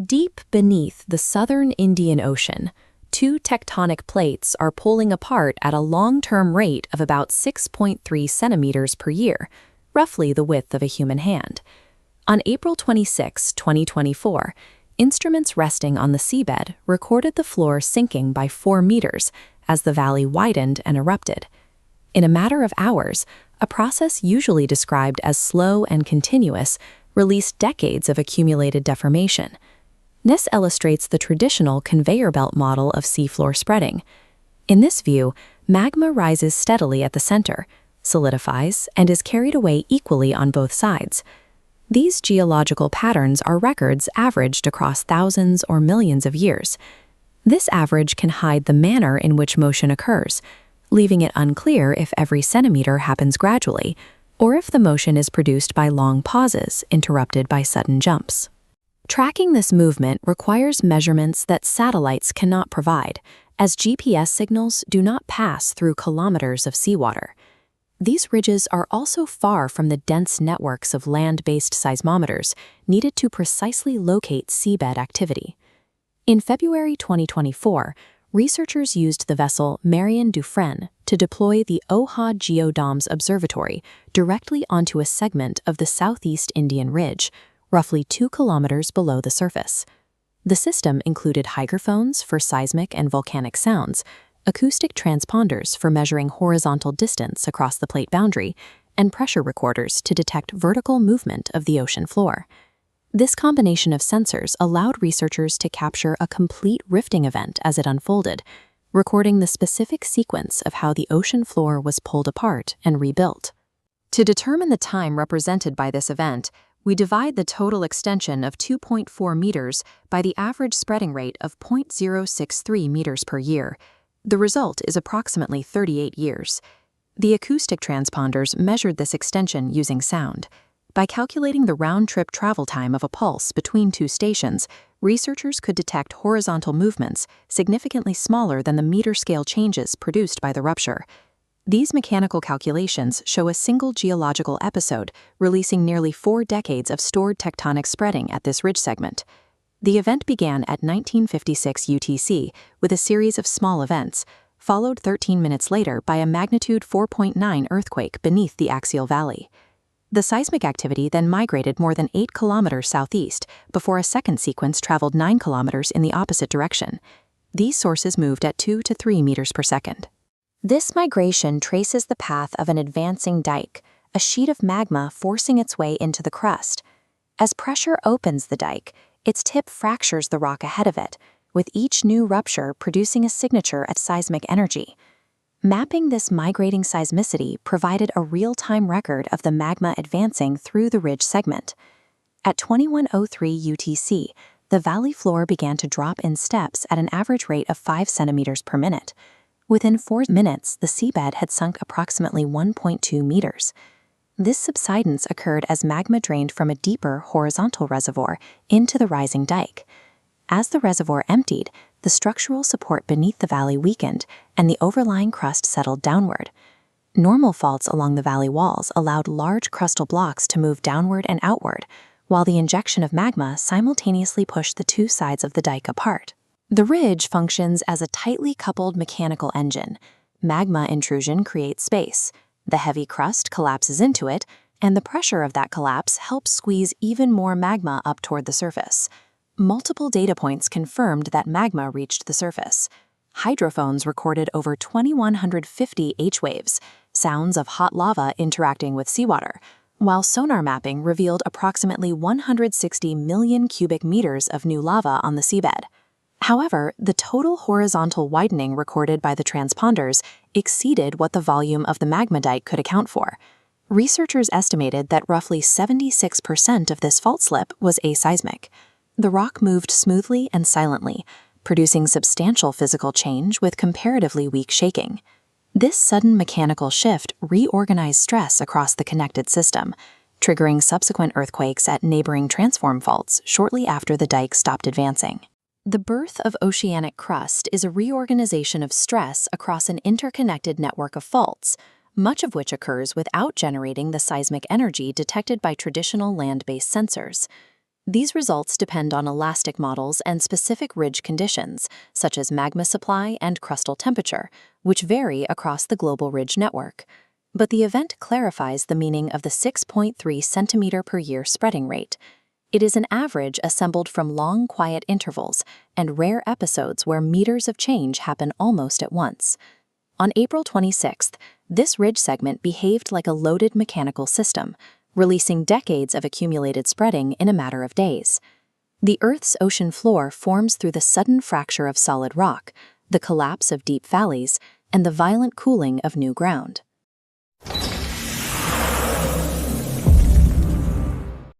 Deep beneath the southern Indian Ocean, two tectonic plates are pulling apart at a long-term rate of about 6.3 centimeters per year, roughly the width of a human hand. On April 26, 2024, instruments resting on the seabed recorded the floor sinking by 4 meters as the valley widened and erupted. In a matter of hours, a process usually described as slow and continuous released decades of accumulated deformation. This illustrates the traditional conveyor-belt model of seafloor spreading. In this view, magma rises steadily at the center, solidifies, and is carried away equally on both sides. These geological patterns are records averaged across thousands or millions of years. This average can hide the manner in which motion occurs, leaving it unclear if every centimeter happens gradually, or if the motion is produced by long pauses interrupted by sudden jumps. Tracking this movement requires measurements that satellites cannot provide, as GPS signals do not pass through kilometers of seawater. These ridges are also far from the dense networks of land-based seismometers needed to precisely locate seabed activity. In February 2024, researchers used the vessel Marion Dufresne to deploy the OHA-GEODAMS observatory directly onto a segment of the southeast Indian Ridge, roughly 2 kilometers below the surface. The system included hydrophones for seismic and volcanic sounds, acoustic transponders for measuring horizontal distance across the plate boundary, and pressure recorders to detect vertical movement of the ocean floor. This combination of sensors allowed researchers to capture a complete rifting event as it unfolded, recording the specific sequence of how the ocean floor was pulled apart and rebuilt. To determine the time represented by this event, we divide the total extension of 2.4 meters by the average spreading rate of 0.063 meters per year. The result is approximately 38 years. The acoustic transponders measured this extension using sound. By calculating the round-trip travel time of a pulse between two stations, researchers could detect horizontal movements significantly smaller than the meter-scale changes produced by the rupture. These mechanical calculations show a single geological episode releasing nearly 4 decades of stored tectonic spreading at this ridge segment. The event began at 1956 UTC with a series of small events, followed 13 minutes later by a magnitude 4.9 earthquake beneath the axial valley. The seismic activity then migrated more than 8 kilometers southeast before a second sequence traveled 9 kilometers in the opposite direction. These sources moved at 2 to 3 meters per second. This migration traces the path of an advancing dyke, a sheet of magma forcing its way into the crust. As pressure opens the dyke, its tip fractures the rock ahead of it, with each new rupture producing a signature of seismic energy. Mapping this migrating seismicity provided a real-time record of the magma advancing through the ridge segment. At 2103 UTC, the valley floor began to drop in steps at an average rate of 5 centimeters per minute. Within 4 minutes, the seabed had sunk approximately 1.2 meters. This subsidence occurred as magma drained from a deeper horizontal reservoir into the rising dyke. As the reservoir emptied, the structural support beneath the valley weakened and the overlying crust settled downward. Normal faults along the valley walls allowed large crustal blocks to move downward and outward, while the injection of magma simultaneously pushed the two sides of the dyke apart. The ridge functions as a tightly coupled mechanical engine. Magma intrusion creates space. The heavy crust collapses into it, and the pressure of that collapse helps squeeze even more magma up toward the surface. Multiple data points confirmed that magma reached the surface. Hydrophones recorded over 2,150 H-waves, sounds of hot lava interacting with seawater, while sonar mapping revealed approximately 160 million cubic meters of new lava on the seabed. However, the total horizontal widening recorded by the transponders exceeded what the volume of the magma dyke could account for. Researchers estimated that roughly 76% of this fault slip was aseismic. The rock moved smoothly and silently, producing substantial physical change with comparatively weak shaking. This sudden mechanical shift reorganized stress across the connected system, triggering subsequent earthquakes at neighboring transform faults shortly after the dike stopped advancing. The birth of oceanic crust is a reorganization of stress across an interconnected network of faults, much of which occurs without generating the seismic energy detected by traditional land-based sensors. These results depend on elastic models and specific ridge conditions, such as magma supply and crustal temperature, which vary across the global ridge network. But the event clarifies the meaning of the 6.3 centimeter per year spreading rate. It is an average assembled from long, quiet intervals and rare episodes where meters of change happen almost at once. On April 26th, this ridge segment behaved like a loaded mechanical system, releasing decades of accumulated spreading in a matter of days. The Earth's ocean floor forms through the sudden fracture of solid rock, the collapse of deep valleys, and the violent cooling of new ground.